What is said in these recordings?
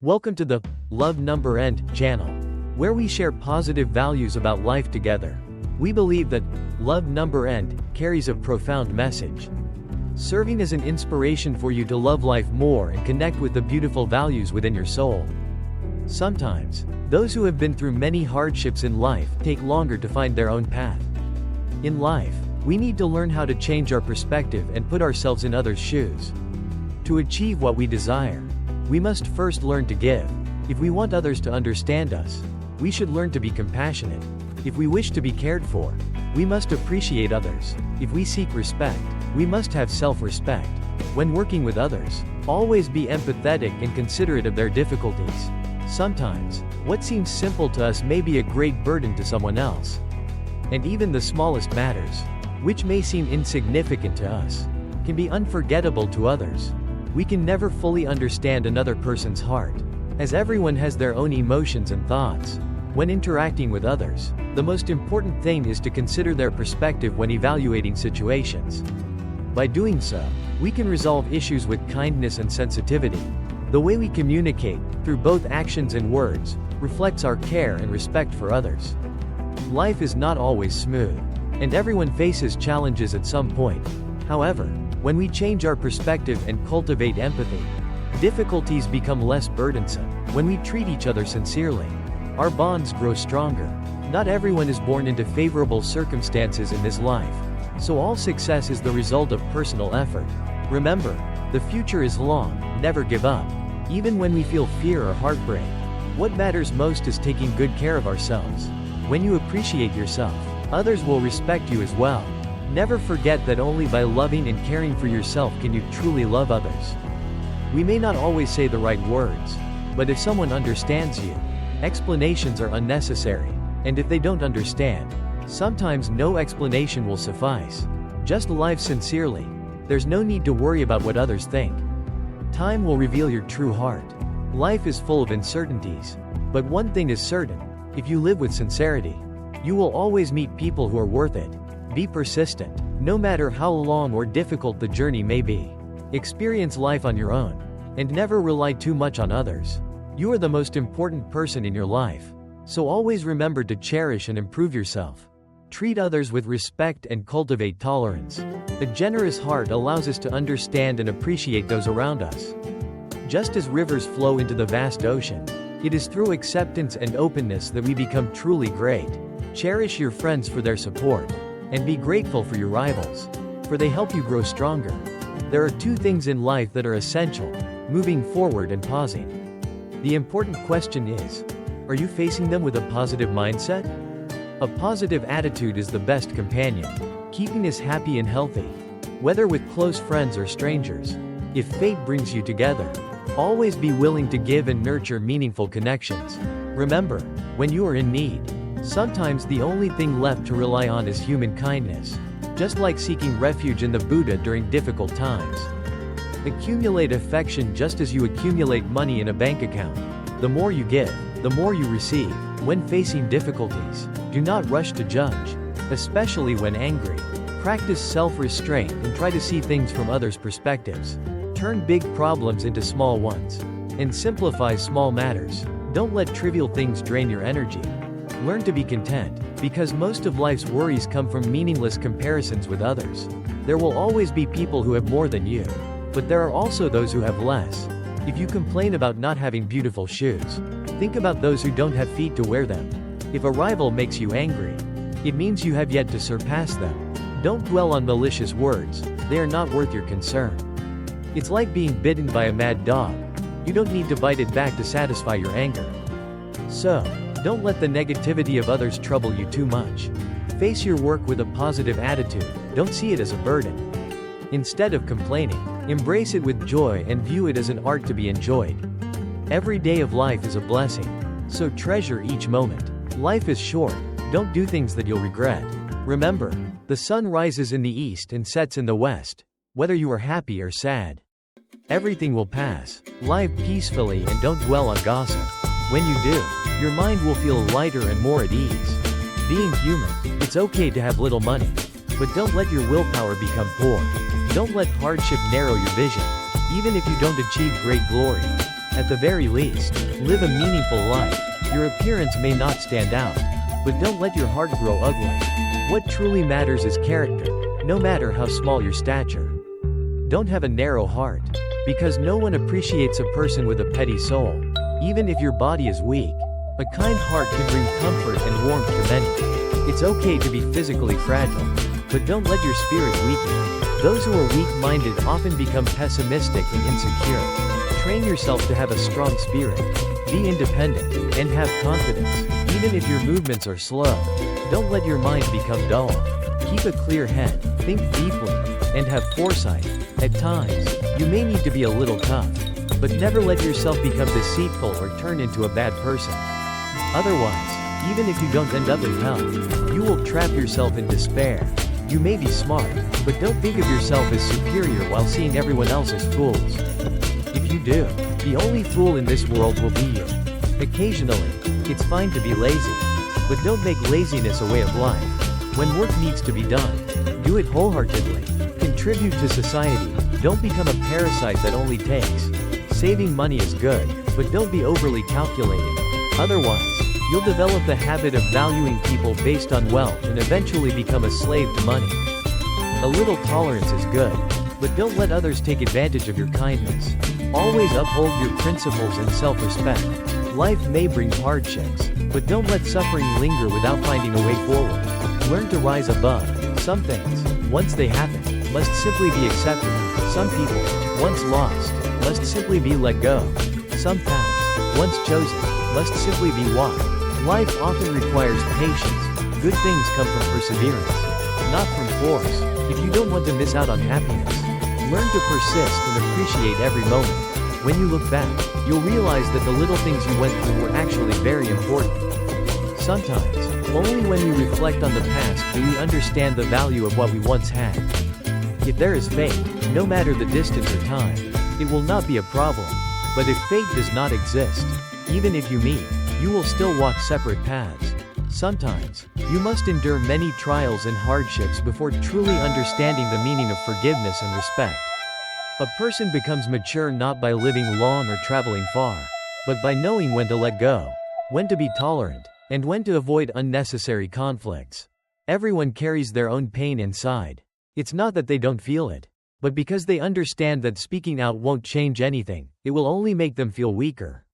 Welcome to the Love Number End channel, where we share positive values about life together. We believe that Love Number End carries a profound message, serving as an inspiration for you to love life more and connect with the beautiful values within your soul. Sometimes, those who have been through many hardships in life take longer to find their own path. In life, we need to learn how to change our perspective and put ourselves in others' shoes. To achieve what we desire, we must first learn to give. If we want others to understand us, we should learn to be compassionate. If we wish to be cared for, we must appreciate others. If we seek respect, we must have self-respect. When working with others, always be empathetic and considerate of their difficulties. Sometimes, what seems simple to us may be a great burden to someone else. And even the smallest matters, which may seem insignificant to us, can be unforgettable to others. We can never fully understand another person's heart, as everyone has their own emotions and thoughts. When interacting with others, the most important thing is to consider their perspective when evaluating situations. By doing so, we can resolve issues with kindness and sensitivity. The way we communicate, through both actions and words, reflects our care and respect for others. Life is not always smooth, and everyone faces challenges at some point. However, when we change our perspective and cultivate empathy, difficulties become less burdensome. When we treat each other sincerely, our bonds grow stronger. Not everyone is born into favorable circumstances in this life, so all success is the result of personal effort. Remember, the future is long, never give up. Even when we feel fear or heartbreak, what matters most is taking good care of ourselves. When you appreciate yourself, others will respect you as well. Never forget that only by loving and caring for yourself can you truly love others. We may not always say the right words, but if someone understands you, explanations are unnecessary. And if they don't understand, sometimes no explanation will suffice. Just live sincerely. There's no need to worry about what others think. Time will reveal your true heart. Life is full of uncertainties, but one thing is certain: if you live with sincerity, you will always meet people who are worth it. Be persistent, no matter how long or difficult the journey may be. Experience life on your own, and never rely too much on others. You are the most important person in your life, so always remember to cherish and improve yourself. Treat others with respect and cultivate tolerance. A generous heart allows us to understand and appreciate those around us. Just as rivers flow into the vast ocean, it is through acceptance and openness that we become truly great. Cherish your friends for their support, and be grateful for your rivals, for they help you grow stronger. There are two things in life that are essential: moving forward and pausing. The important question is, are you facing them with a positive mindset? A positive attitude is the best companion, keeping us happy and healthy, whether with close friends or strangers. If fate brings you together, always be willing to give and nurture meaningful connections. Remember, when you are in need, sometimes the only thing left to rely on is human kindness. Just like seeking refuge in the Buddha during difficult times. Accumulate affection just as you accumulate money in a bank account. The more you give, the more you receive. When facing difficulties, do not rush to judge, especially when angry. Practice self-restraint and try to see things from others' perspectives. Turn big problems into small ones, and simplify small matters. Don't let trivial things drain your energy. Learn to be content, because most of life's worries come from meaningless comparisons with others. There will always be people who have more than you, but there are also those who have less. If you complain about not having beautiful shoes, think about those who don't have feet to wear them. If a rival makes you angry, it means you have yet to surpass them. Don't dwell on malicious words, they are not worth your concern. It's like being bitten by a mad dog. You don't need to bite it back to satisfy your anger. So, don't let the negativity of others trouble you too much. Face your work with a positive attitude, don't see it as a burden. Instead of complaining, embrace it with joy and view it as an art to be enjoyed. Every day of life is a blessing, so treasure each moment. Life is short, don't do things that you'll regret. Remember, the sun rises in the east and sets in the west. Whether you are happy or sad, everything will pass. Live peacefully and don't dwell on gossip. When you do, your mind will feel lighter and more at ease. Being human, it's okay to have little money, but don't let your willpower become poor. Don't let hardship narrow your vision, even if you don't achieve great glory. At the very least, live a meaningful life. Your appearance may not stand out, but don't let your heart grow ugly. What truly matters is character, no matter how small your stature. Don't have a narrow heart, because no one appreciates a person with a petty soul. Even if your body is weak, a kind heart can bring comfort and warmth to many. It's okay to be physically fragile, but don't let your spirit weaken. Those who are weak-minded often become pessimistic and insecure. Train yourself to have a strong spirit. Be independent, and have confidence, even if your movements are slow. Don't let your mind become dull. Keep a clear head, think deeply, and have foresight. At times, you may need to be a little tough, but never let yourself become deceitful or turn into a bad person. Otherwise, even if you don't end up in hell, you will trap yourself in despair. You may be smart, but don't think of yourself as superior while seeing everyone else as fools. If you do, the only fool in this world will be you. Occasionally, it's fine to be lazy, but don't make laziness a way of life. When work needs to be done, do it wholeheartedly. Contribute to society, don't become a parasite that only takes. Saving money is good, but don't be overly calculating. Otherwise, you'll develop the habit of valuing people based on wealth and eventually become a slave to money. A little tolerance is good, but don't let others take advantage of your kindness. Always uphold your principles and self-respect. Life may bring hardships, but don't let suffering linger without finding a way forward. Learn to rise above. Some things, once they happen, must simply be accepted. Some people, once lost, must simply be let go. Some paths, once chosen, must simply be walked. Life often requires patience. Good things come from perseverance, not from force. If you don't want to miss out on happiness, learn to persist and appreciate every moment. When you look back, you'll realize that the little things you went through were actually very important. Sometimes, only when we reflect on the past do we understand the value of what we once had. If there is fate, no matter the distance or time, it will not be a problem. But if fate does not exist, even if you meet, you will still walk separate paths. Sometimes, you must endure many trials and hardships before truly understanding the meaning of forgiveness and respect. A person becomes mature not by living long or traveling far, but by knowing when to let go, when to be tolerant, and when to avoid unnecessary conflicts. Everyone carries their own pain inside. It's not that they don't feel it, but because they understand that speaking out won't change anything, it will only make them feel weaker.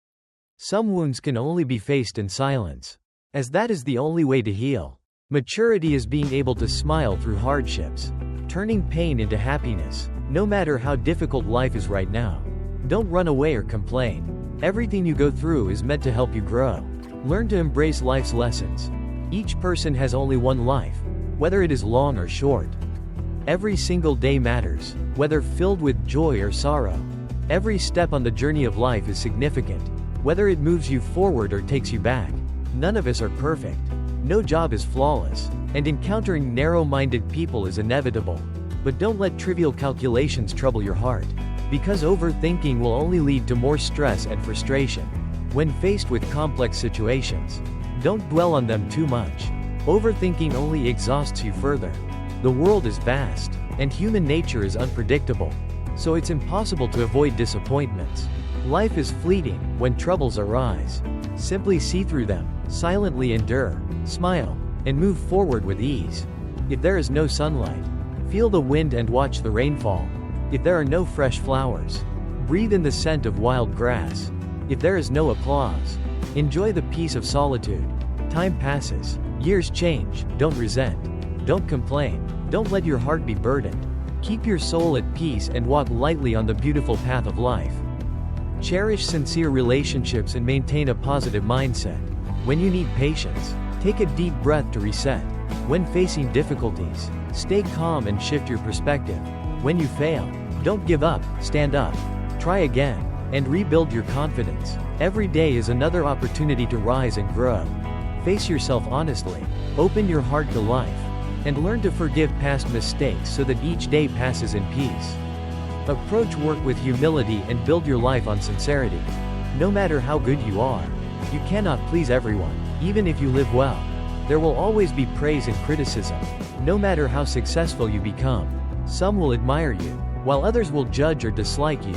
Some wounds can only be faced in silence, as that is the only way to heal. Maturity is being able to smile through hardships, turning pain into happiness, no matter how difficult life is right now. Don't run away or complain. Everything you go through is meant to help you grow. Learn to embrace life's lessons. Each person has only one life, whether it is long or short. Every single day matters, whether filled with joy or sorrow. Every step on the journey of life is significant, whether it moves you forward or takes you back. None of us are perfect. No job is flawless, and encountering narrow-minded people is inevitable. But don't let trivial calculations trouble your heart, because overthinking will only lead to more stress and frustration. When faced with complex situations, don't dwell on them too much. Overthinking only exhausts you further. The world is vast, and human nature is unpredictable, so it's impossible to avoid disappointments. Life is fleeting. When troubles arise, simply see through them, silently endure, smile, and move forward with ease. If there is no sunlight, feel the wind and watch the rainfall. If there are no fresh flowers, breathe in the scent of wild grass. If there is no applause, enjoy the peace of solitude. Time passes, years change, don't resent, don't complain, don't let your heart be burdened. Keep your soul at peace and walk lightly on the beautiful path of life. Cherish sincere relationships and maintain a positive mindset. When you need patience, take a deep breath to reset. When facing difficulties, stay calm and shift your perspective. When you fail, don't give up, stand up, try again, and rebuild your confidence. Every day is another opportunity to rise and grow. Face yourself honestly, open your heart to life, and learn to forgive past mistakes so that each day passes in peace. Approach work with humility and build your life on sincerity. No matter how good you are, you cannot please everyone. Even if you live well, there will always be praise and criticism. No matter how successful you become, some will admire you, while others will judge or dislike you.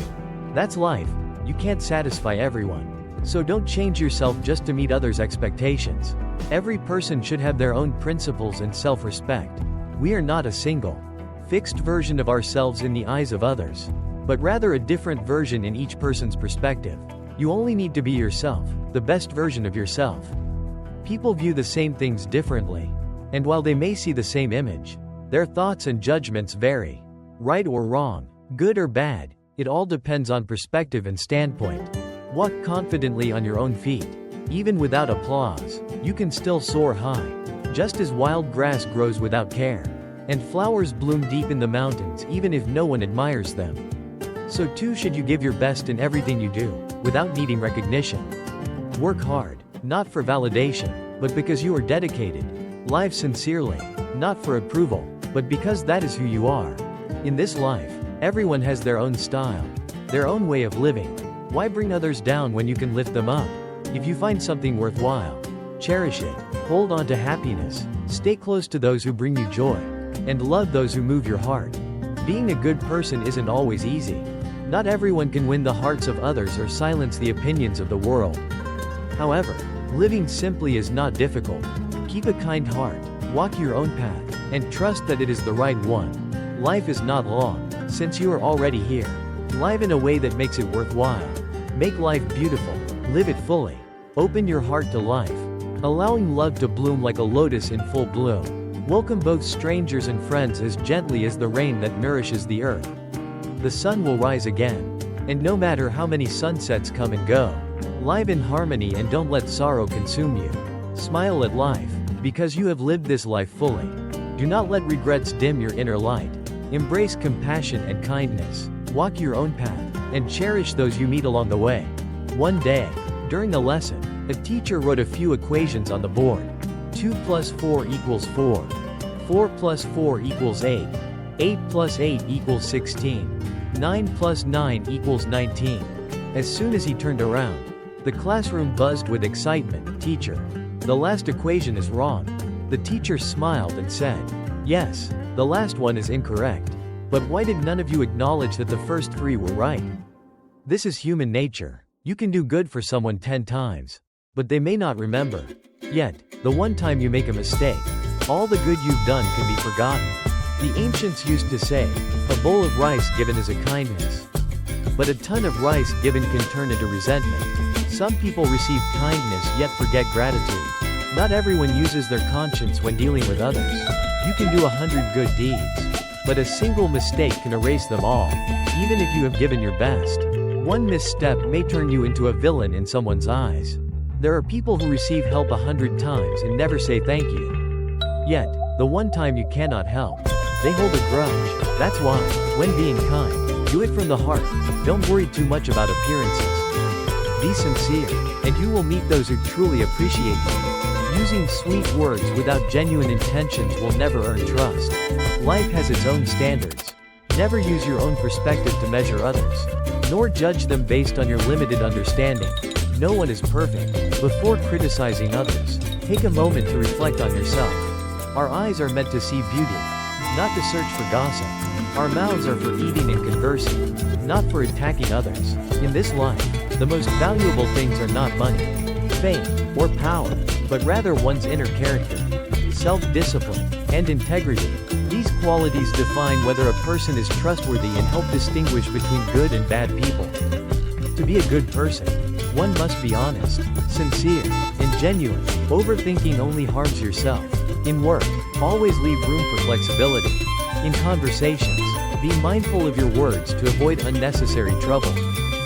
That's life. You can't satisfy everyone. So don't change yourself just to meet others' expectations. Every person should have their own principles and self-respect. We are not a single, fixed version of ourselves in the eyes of others, but rather a different version in each person's perspective. You only need to be yourself, the best version of yourself. People view the same things differently, and while they may see the same image, their thoughts and judgments vary. Right or wrong, good or bad, it all depends on perspective and standpoint. Walk confidently on your own feet. Even without applause, you can still soar high. Just as wild grass grows without care, and flowers bloom deep in the mountains even if no one admires them, so too should you give your best in everything you do, without needing recognition. Work hard, not for validation, but because you are dedicated. Live sincerely, not for approval, but because that is who you are. In this life, everyone has their own style, their own way of living. Why bring others down when you can lift them up? If you find something worthwhile, cherish it, hold on to happiness, stay close to those who bring you joy, and love those who move your heart. Being a good person isn't always easy. Not everyone can win the hearts of others or silence the opinions of the world. However, living simply is not difficult. Keep a kind heart, walk your own path, and trust that it is the right one. Life is not long, since you are already here. Live in a way that makes it worthwhile. Make life beautiful, live it fully. Open your heart to life, allowing love to bloom like a lotus in full bloom. Welcome both strangers and friends as gently as the rain that nourishes the earth. The sun will rise again, and no matter how many sunsets come and go, live in harmony and don't let sorrow consume you. Smile at life, because you have lived this life fully. Do not let regrets dim your inner light. Embrace compassion and kindness. Walk your own path, and cherish those you meet along the way. One day, during a lesson, a teacher wrote a few equations on the board. 2 plus 4 equals 4. 4 plus 4 equals 8. 8 plus 8 equals 16. 9 plus 9 equals 19. As soon as he turned around, the classroom buzzed with excitement. Teacher, the last equation is wrong. The teacher smiled and said, yes, the last one is incorrect. But why did none of you acknowledge that the first 3 were right? This is human nature. You can do good for someone 10 times, but they may not remember. Yet, the one time you make a mistake, all the good you've done can be forgotten. The ancients used to say, a bowl of rice given is a kindness, but a ton of rice given can turn into resentment. Some people receive kindness yet forget gratitude. Not everyone uses their conscience when dealing with others. You can do 100 good deeds, but a single mistake can erase them all, even if you have given your best. One misstep may turn you into a villain in someone's eyes. There are people who receive help 100 times and never say thank you. Yet, the one time you cannot help, they hold a grudge. That's why, when being kind, do it from the heart. Don't worry too much about appearances. Be sincere, and you will meet those who truly appreciate you. Using sweet words without genuine intentions will never earn trust. Life has its own standards. Never use your own perspective to measure others, nor judge them based on your limited understanding. No one is perfect. Before criticizing others, take a moment to reflect on yourself. Our eyes are meant to see beauty, not to search for gossip. Our mouths are for eating and conversing, not for attacking others. In this life, the most valuable things are not money, fame, or power, but rather one's inner character, self-discipline, and integrity. These qualities define whether a person is trustworthy and help distinguish between good and bad people. To be a good person, one must be honest, sincere, and genuine. Overthinking only harms yourself. In work, always leave room for flexibility. In conversations, be mindful of your words to avoid unnecessary trouble.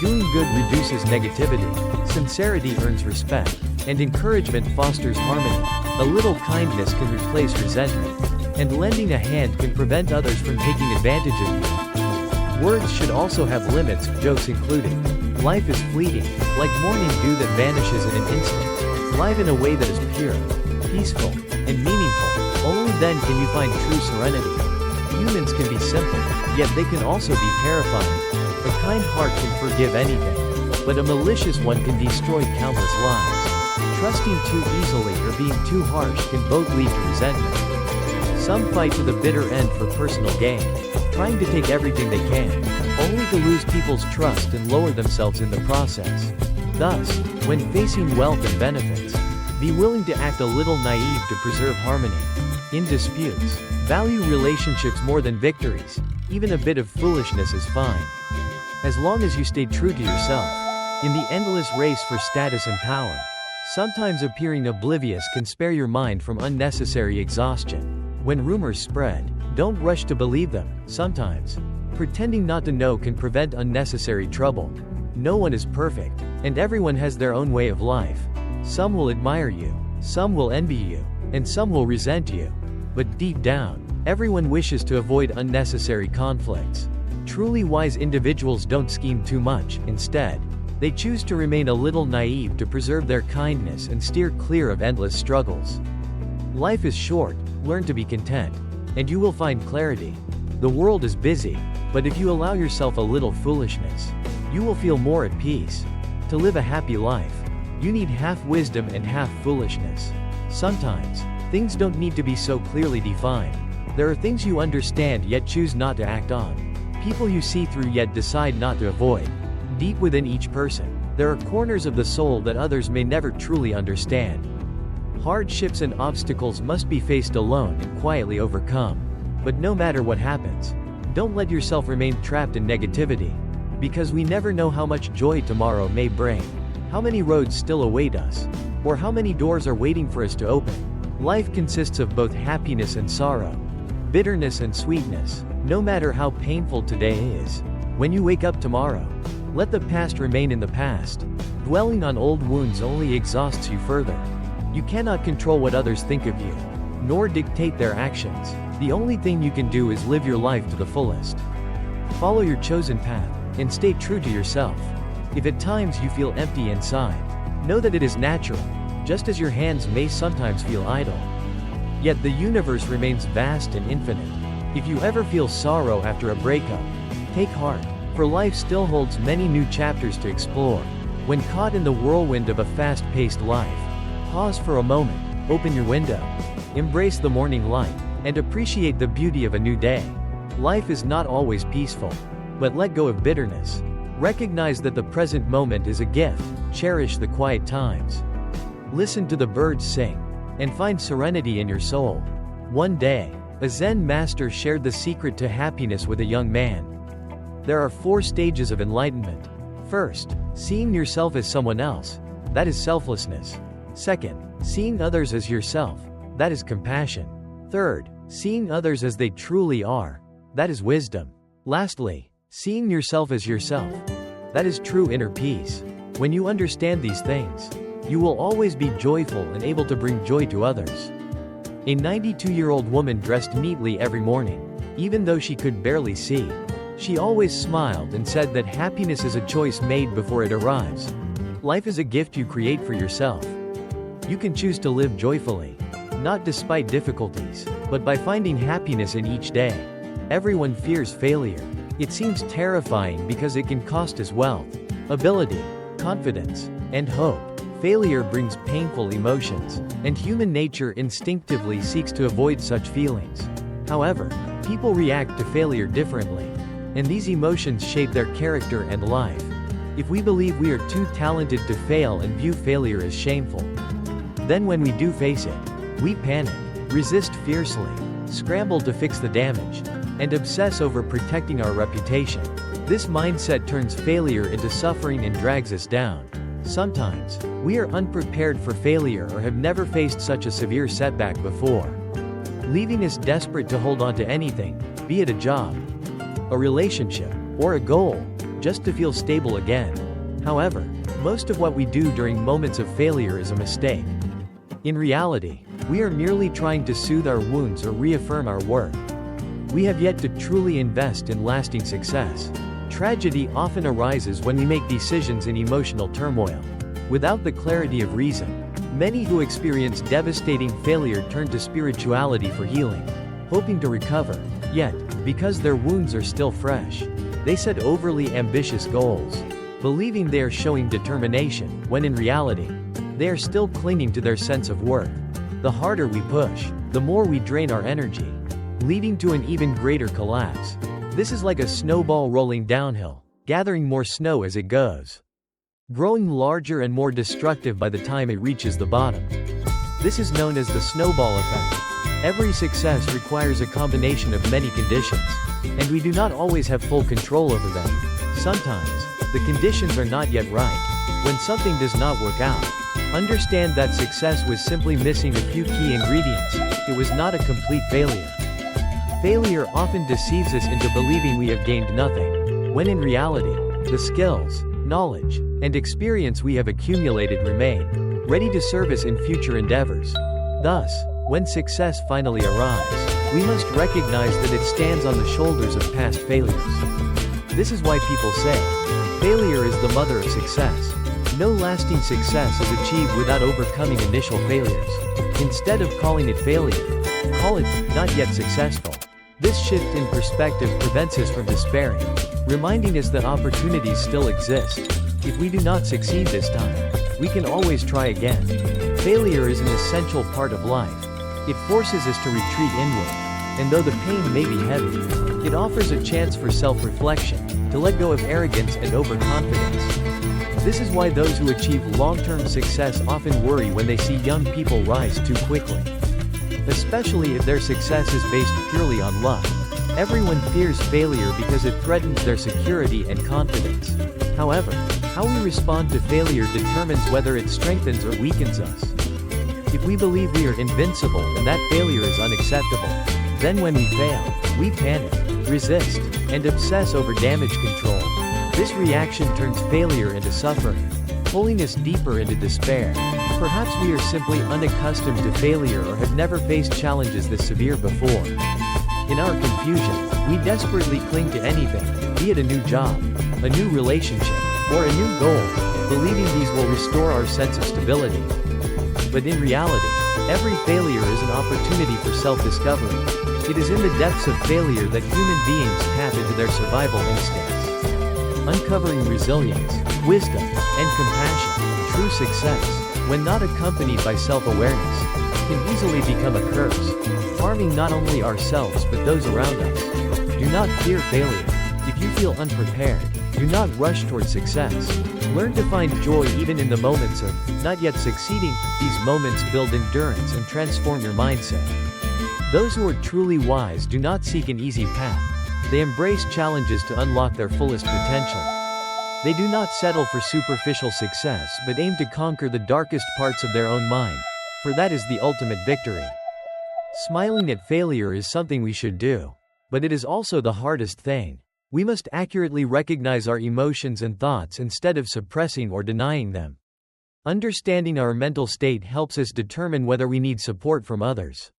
Doing good reduces negativity, sincerity earns respect, and encouragement fosters harmony. A little kindness can replace resentment, and lending a hand can prevent others from taking advantage of you. Words should also have limits, jokes included. Life is fleeting, like morning dew that vanishes in an instant. Live in a way that is pure, peaceful, and meaningful. Only then can you find true serenity. Humans can be simple, yet they can also be terrifying. A kind heart can forgive anything, but a malicious one can destroy countless lives. Trusting too easily or being too harsh can both lead to resentment. Some fight to the bitter end for personal gain, trying to take everything they can, only to lose people's trust and lower themselves in the process. Thus, when facing wealth and benefits, be willing to act a little naive to preserve harmony. In disputes, value relationships more than victories. Even a bit of foolishness is fine, as long as you stay true to yourself. In the endless race for status and power, sometimes appearing oblivious can spare your mind from unnecessary exhaustion. When rumors spread, don't rush to believe them. Sometimes, pretending not to know can prevent unnecessary trouble. No one is perfect, and everyone has their own way of life. Some will admire you, some will envy you, and some will resent you. But deep down, everyone wishes to avoid unnecessary conflicts. Truly wise individuals don't scheme too much. Instead, they choose to remain a little naive to preserve their kindness and steer clear of endless struggles. Life is short, learn to be content, and you will find clarity. The world is busy, but if you allow yourself a little foolishness, you will feel more at peace. To live a happy life, you need half wisdom and half foolishness. Sometimes, things don't need to be so clearly defined. There are things you understand yet choose not to act on. People you see through yet decide not to avoid. Deep within each person, there are corners of the soul that others may never truly understand. Hardships and obstacles must be faced alone and quietly overcome. But no matter what happens, don't let yourself remain trapped in negativity. Because we never know how much joy tomorrow may bring, how many roads still await us, or how many doors are waiting for us to open. Life consists of both happiness and sorrow, bitterness and sweetness. No matter how painful today is, when you wake up tomorrow, let the past remain in the past. Dwelling on old wounds only exhausts you further. You cannot control what others think of you, nor dictate their actions. The only thing you can do is live your life to the fullest. Follow your chosen path, and stay true to yourself. If at times you feel empty inside, know that it is natural, just as your hands may sometimes feel idle. Yet the universe remains vast and infinite. If you ever feel sorrow after a breakup, take heart, for life still holds many new chapters to explore. When caught in the whirlwind of a fast-paced life, pause for a moment, open your window, embrace the morning light, and appreciate the beauty of a new day. Life is not always peaceful, but let go of bitterness. Recognize that the present moment is a gift. Cherish the quiet times. Listen to the birds sing, and find serenity in your soul. One day, a Zen master shared the secret to happiness with a young man. There are 4 stages of enlightenment. First, seeing yourself as someone else. That is selflessness. Second, seeing others as yourself. That is compassion. Third, seeing others as they truly are. That is wisdom. Lastly, seeing yourself as yourself. That is true inner peace. When you understand these things, you will always be joyful and able to bring joy to others. A 92-year-old woman dressed neatly every morning, even though she could barely see. She always smiled and said that happiness is a choice made before it arrives. Life is a gift you create for yourself. You can choose to live joyfully, not despite difficulties, but by finding happiness in each day. Everyone fears failure. It seems terrifying because it can cost us wealth, ability, confidence, and hope. Failure brings painful emotions, and human nature instinctively seeks to avoid such feelings. However, people react to failure differently, and these emotions shape their character and life. If we believe we are too talented to fail and view failure as shameful, then when we do face it, we panic, resist fiercely, scramble to fix the damage, and obsess over protecting our reputation. This mindset turns failure into suffering and drags us down. Sometimes, we are unprepared for failure or have never faced such a severe setback before, leaving us desperate to hold on to anything, be it a job, a relationship, or a goal, just to feel stable again. However, most of what we do during moments of failure is a mistake. In reality, we are merely trying to soothe our wounds or reaffirm our worth. We have yet to truly invest in lasting success. Tragedy often arises when we make decisions in emotional turmoil, without the clarity of reason. Many who experience devastating failure turn to spirituality for healing, hoping to recover. Yet, because their wounds are still fresh, they set overly ambitious goals, believing they are showing determination, when in reality, they are still clinging to their sense of worth. The harder we push, the more we drain our energy, leading to an even greater collapse. This is like a snowball rolling downhill, gathering more snow as it goes, growing larger and more destructive by the time it reaches the bottom. This is known as the snowball effect. Every success requires a combination of many conditions, and we do not always have full control over them. Sometimes, the conditions are not yet right. When something does not work out, understand that success was simply missing a few key ingredients. It was not a complete failure. Failure often deceives us into believing we have gained nothing, when in reality, the skills, knowledge, and experience we have accumulated remain, ready to serve us in future endeavors. Thus, when success finally arrives, we must recognize that it stands on the shoulders of past failures. This is why people say, failure is the mother of success. No lasting success is achieved without overcoming initial failures. Instead of calling it failure, call it not yet successful. This shift in perspective prevents us from despairing, reminding us that opportunities still exist. If we do not succeed this time, we can always try again. Failure is an essential part of life. It forces us to retreat inward, and though the pain may be heavy, it offers a chance for self-reflection, to let go of arrogance and overconfidence. This is why those who achieve long-term success often worry when they see young people rise too quickly, especially if their success is based purely on luck. Everyone fears failure because it threatens their security and confidence. However, how we respond to failure determines whether it strengthens or weakens us. If we believe we are invincible and that failure is unacceptable, then when we fail, we panic, resist, and obsess over damage control. This reaction turns failure into suffering, pulling us deeper into despair. Perhaps we are simply unaccustomed to failure or have never faced challenges this severe before. In our confusion, we desperately cling to anything, be it a new job, a new relationship, or a new goal, believing these will restore our sense of stability. But in reality, every failure is an opportunity for self-discovery. It is in the depths of failure that human beings tap into their survival instincts, uncovering resilience, wisdom, and compassion. True success, when not accompanied by self-awareness, can easily become a curse, harming not only ourselves but those around us. Do not fear failure. If you feel unprepared, do not rush toward success. Learn to find joy even in the moments of not yet succeeding. These moments build endurance and transform your mindset. Those who are truly wise do not seek an easy path. They embrace challenges to unlock their fullest potential. They do not settle for superficial success but aim to conquer the darkest parts of their own mind, for that is the ultimate victory. Smiling at failure is something we should do, but it is also the hardest thing. We must accurately recognize our emotions and thoughts instead of suppressing or denying them. Understanding our mental state helps us determine whether we need support from others.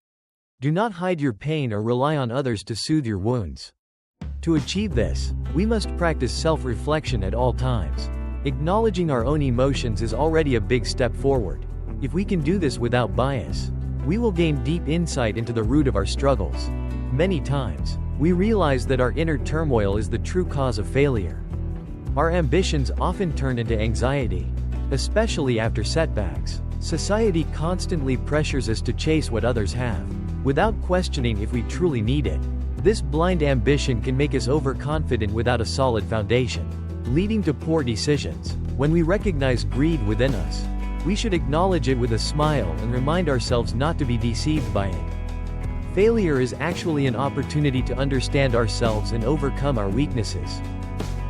Do not hide your pain or rely on others to soothe your wounds. To achieve this, we must practice self-reflection at all times. Acknowledging our own emotions is already a big step forward. If we can do this without bias, we will gain deep insight into the root of our struggles. Many times, we realize that our inner turmoil is the true cause of failure. Our ambitions often turn into anxiety, especially after setbacks. Society constantly pressures us to chase what others have, without questioning if we truly need it. This blind ambition can make us overconfident without a solid foundation, leading to poor decisions. When we recognize greed within us, we should acknowledge it with a smile and remind ourselves not to be deceived by it. Failure is actually an opportunity to understand ourselves and overcome our weaknesses.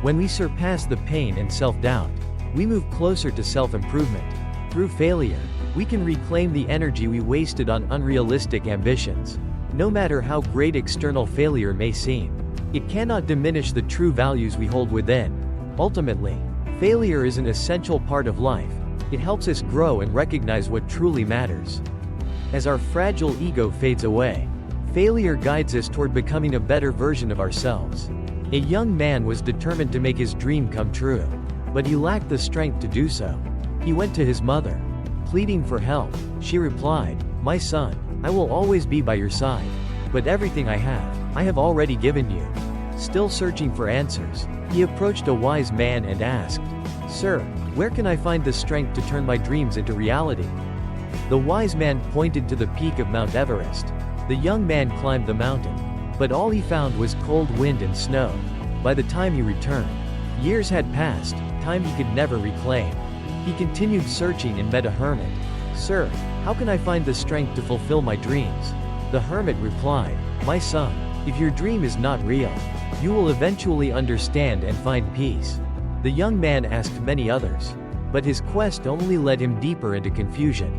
When we surpass the pain and self-doubt, we move closer to self-improvement. Through failure, we can reclaim the energy we wasted on unrealistic ambitions. No matter how great external failure may seem, it cannot diminish the true values we hold within. Ultimately, failure is an essential part of life. It helps us grow and recognize what truly matters. As our fragile ego fades away, failure guides us toward becoming a better version of ourselves. A young man was determined to make his dream come true, but he lacked the strength to do so. He went to his mother, pleading for help. She replied, "My son, I will always be by your side, but everything I have already given you." Still searching for answers, he approached a wise man and asked, "Sir, where can I find the strength to turn my dreams into reality?" The wise man pointed to the peak of Mount Everest. The young man climbed the mountain, But all he found was cold wind and snow. By the time he returned, years had passed, time he could never reclaim. He continued searching and met a hermit. "Sir, how can I find the strength to fulfill my dreams?" The hermit replied, "My son, if your dream is not real, you will eventually understand and find peace." The young man asked many others, but his quest only led him deeper into confusion.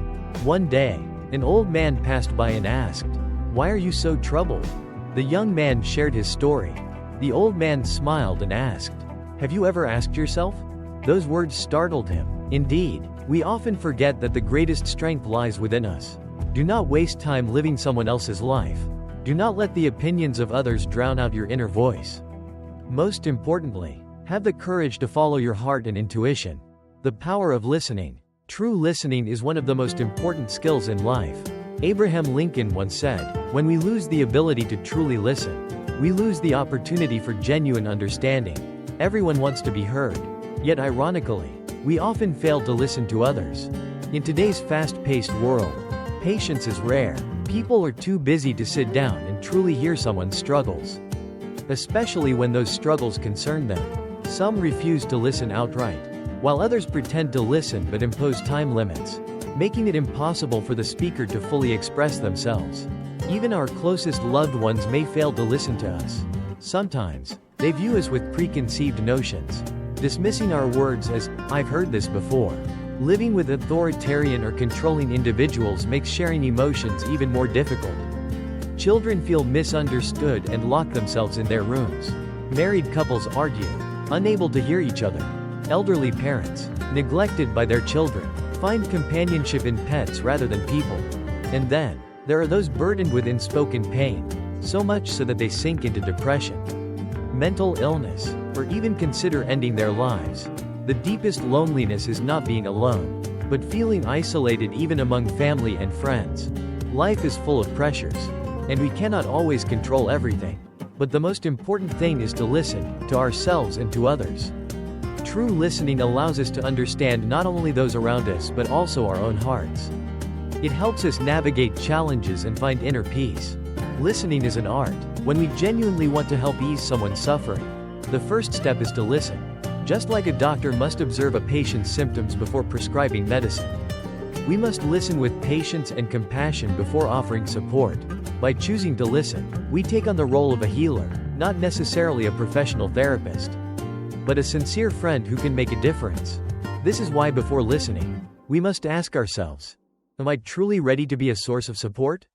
One day, an old man passed by and asked, "Why are you so troubled?" The young man shared his story. The old man smiled and asked, "Have you ever asked yourself?" Those words startled him. Indeed, we often forget that the greatest strength lies within us. Do not waste time living someone else's life. Do not let the opinions of others drown out your inner voice. Most importantly, have the courage to follow your heart and intuition. The power of listening. True listening is one of the most important skills in life. Abraham Lincoln once said, "When we lose the ability to truly listen, we lose the opportunity for genuine understanding." Everyone wants to be heard. Yet ironically, we often fail to listen to others. In today's fast-paced world, patience is rare. People are too busy to sit down and truly hear someone's struggles. Especially when those struggles concern them. Some refuse to listen outright, while others pretend to listen but impose time limits, making it impossible for the speaker to fully express themselves. Even our closest loved ones may fail to listen to us. Sometimes, they view us with preconceived notions, dismissing our words as, "I've heard this before." Living with authoritarian or controlling individuals makes sharing emotions even more difficult. Children feel misunderstood and lock themselves in their rooms. Married couples argue, unable to hear each other. Elderly parents, neglected by their children, find companionship in pets rather than people. And then, there are those burdened with unspoken pain, so much so that they sink into depression, mental illness, or even consider ending their lives. The deepest loneliness is not being alone, but feeling isolated even among family and friends. Life is full of pressures, and we cannot always control everything. But the most important thing is to listen, to ourselves and to others. True listening allows us to understand not only those around us but also our own hearts. It helps us navigate challenges and find inner peace. Listening is an art. When we genuinely want to help ease someone's suffering, the first step is to listen. Just like a doctor must observe a patient's symptoms before prescribing medicine, we must listen with patience and compassion before offering support. By choosing to listen, we take on the role of a healer, not necessarily a professional therapist, but a sincere friend who can make a difference. This is why before listening, we must ask ourselves, am I truly ready to be a source of support?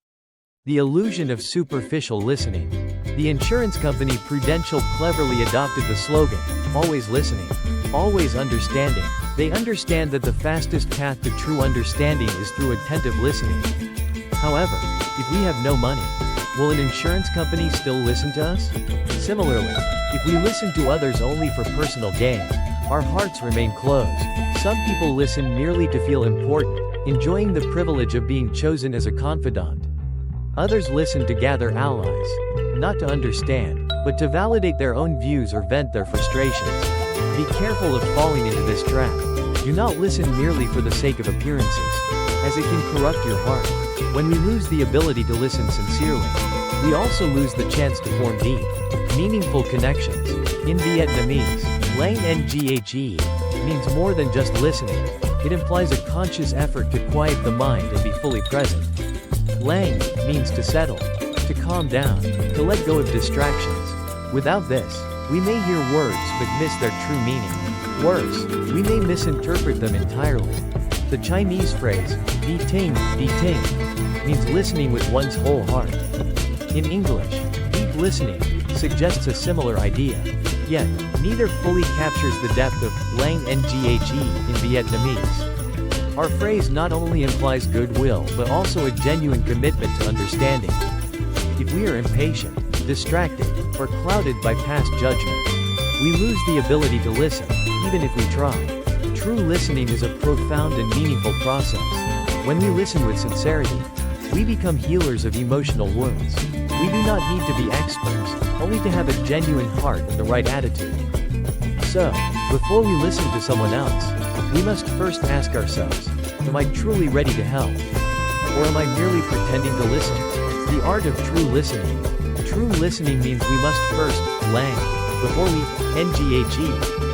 The illusion of superficial listening. The insurance company Prudential cleverly adopted the slogan, always listening, always understanding. They understand that the fastest path to true understanding is through attentive listening. However, if we have no money, will an insurance company still listen to us? Similarly, if we listen to others only for personal gain, our hearts remain closed. Some people listen merely to feel important, enjoying the privilege of being chosen as a confidant. Others listen to gather allies, not to understand, but to validate their own views or vent their frustrations. Be careful of falling into this trap. Do not listen merely for the sake of appearances, as it can corrupt your heart. When we lose the ability to listen sincerely, we also lose the chance to form deep, meaningful connections. In Vietnamese, Lang Nghe means more than just listening. It implies a conscious effort to quiet the mind and be fully present. Lang means to settle, to calm down, to let go of distractions. Without this, we may hear words but miss their true meaning. Worse, we may misinterpret them entirely. The Chinese phrase, di ting, means listening with one's whole heart. In English, deep listening suggests a similar idea. Yet, neither fully captures the depth of Lang Nghe in Vietnamese. Our phrase not only implies goodwill but also a genuine commitment to understanding. If we are impatient, distracted, or clouded by past judgments, we lose the ability to listen, even if we try. True listening is a profound and meaningful process. When we listen with sincerity, we become healers of emotional wounds. We do not need to be experts, only to have a genuine heart and the right attitude. So, before we listen to someone else, we must first ask ourselves, am I truly ready to help? Or am I merely pretending to listen? The art of true listening. True listening means we must first, lang, before we, nghe,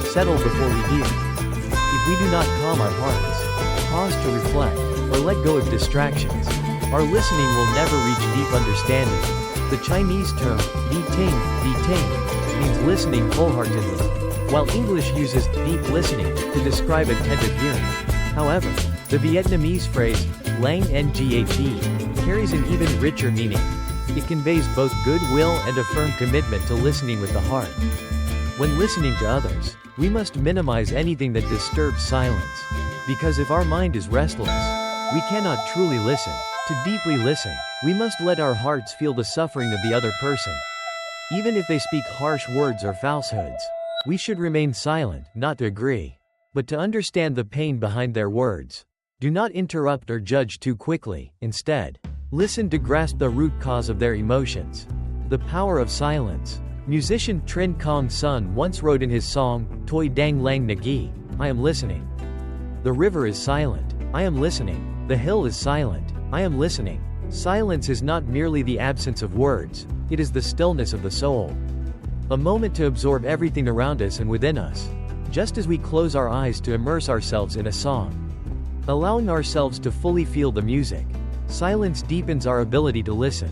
settle before we hear. If we do not calm our hearts, pause to reflect, or let go of distractions, our listening will never reach deep understanding. The Chinese term, di ting, means listening wholeheartedly, while English uses deep listening to describe attentive hearing. However, the Vietnamese phrase, lang nghe, carries an even richer meaning. It conveys both goodwill and a firm commitment to listening with the heart. When listening to others, we must minimize anything that disturbs silence. Because if our mind is restless, we cannot truly listen. To deeply listen, we must let our hearts feel the suffering of the other person. Even if they speak harsh words or falsehoods, we should remain silent, not to agree, but to understand the pain behind their words. Do not interrupt or judge too quickly. Instead, listen to grasp the root cause of their emotions. The power of silence. Musician Trinh Kong Sun once wrote in his song, Toi Dang Lang Nagi, I am listening. The river is silent. I am listening. The hill is silent. I am listening. Silence is not merely the absence of words, it is the stillness of the soul. A moment to absorb everything around us and within us, just as we close our eyes to immerse ourselves in a song. Allowing ourselves to fully feel the music. Silence deepens our ability to listen.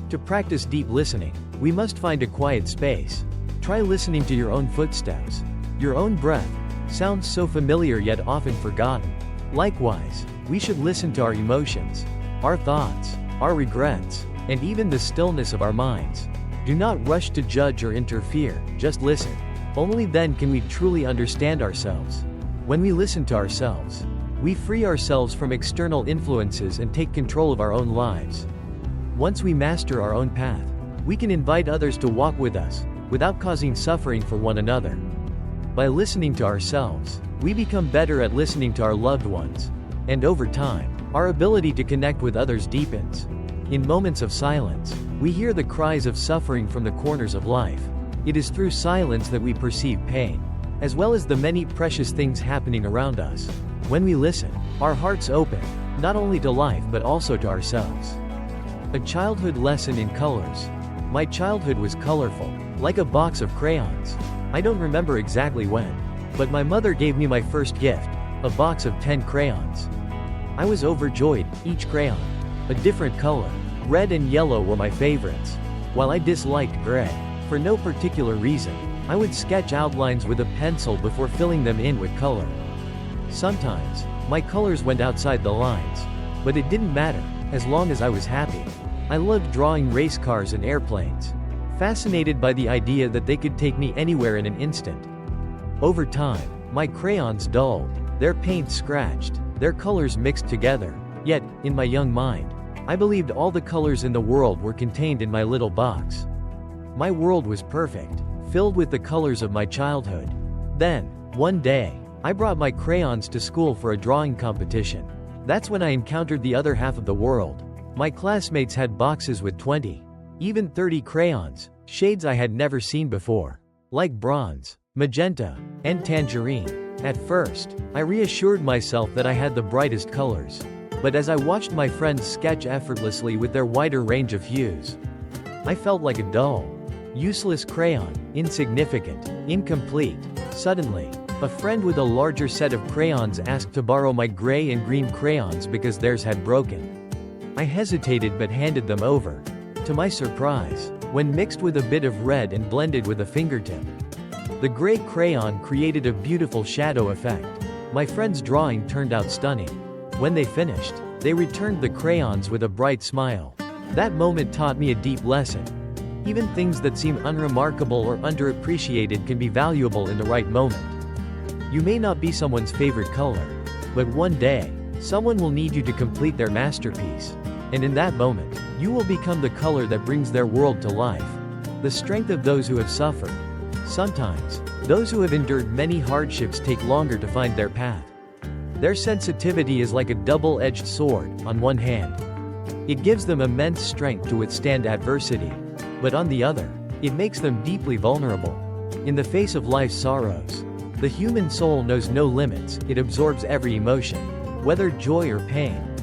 To practice deep listening, we must find a quiet space. Try listening to your own footsteps. Your own breath sounds so familiar yet often forgotten. Likewise, we should listen to our emotions, our thoughts, our regrets, and even the stillness of our minds. Do not rush to judge or interfere, just listen. Only then can we truly understand ourselves. When we listen to ourselves, we free ourselves from external influences and take control of our own lives. Once we master our own path, we can invite others to walk with us, without causing suffering for one another. By listening to ourselves, we become better at listening to our loved ones. And over time, our ability to connect with others deepens. In moments of silence, we hear the cries of suffering from the corners of life. It is through silence that we perceive pain, as well as the many precious things happening around us. When we listen, our hearts open, not only to life but also to ourselves. A childhood lesson in colors. My childhood was colorful, like a box of crayons. I don't remember exactly when, but my mother gave me my first gift, a box of 10 crayons. I was overjoyed, each crayon a different color. Red and yellow were my favorites, while I disliked gray. For no particular reason, I would sketch outlines with a pencil before filling them in with color. Sometimes, my colors went outside the lines, but it didn't matter, as long as I was happy. I loved drawing race cars and airplanes, fascinated by the idea that they could take me anywhere in an instant. Over time, my crayons dulled, their paint scratched, their colors mixed together. Yet, in my young mind, I believed all the colors in the world were contained in my little box. My world was perfect, filled with the colors of my childhood. Then, one day, I brought my crayons to school for a drawing competition. That's when I encountered the other half of the world. My classmates had boxes with 20, even 30 crayons, shades I had never seen before, like bronze, magenta, and tangerine. At first, I reassured myself that I had the brightest colors. But as I watched my friends sketch effortlessly with their wider range of hues, I felt like a dull, useless crayon, insignificant, incomplete. Suddenly, a friend with a larger set of crayons asked to borrow my gray and green crayons because theirs had broken. I hesitated but handed them over. To my surprise, when mixed with a bit of red and blended with a fingertip, the gray crayon created a beautiful shadow effect. My friend's drawing turned out stunning. When they finished, they returned the crayons with a bright smile. That moment taught me a deep lesson. Even things that seem unremarkable or underappreciated can be valuable in the right moment. You may not be someone's favorite color, but one day, someone will need you to complete their masterpiece. And in that moment, you will become the color that brings their world to life. The strength of those who have suffered. Sometimes, those who have endured many hardships take longer to find their path. Their sensitivity is like a double-edged sword. On one hand, it gives them immense strength to withstand adversity, but on the other, it makes them deeply vulnerable. In the face of life's sorrows, the human soul knows no limits, it absorbs every emotion, whether joy or pain,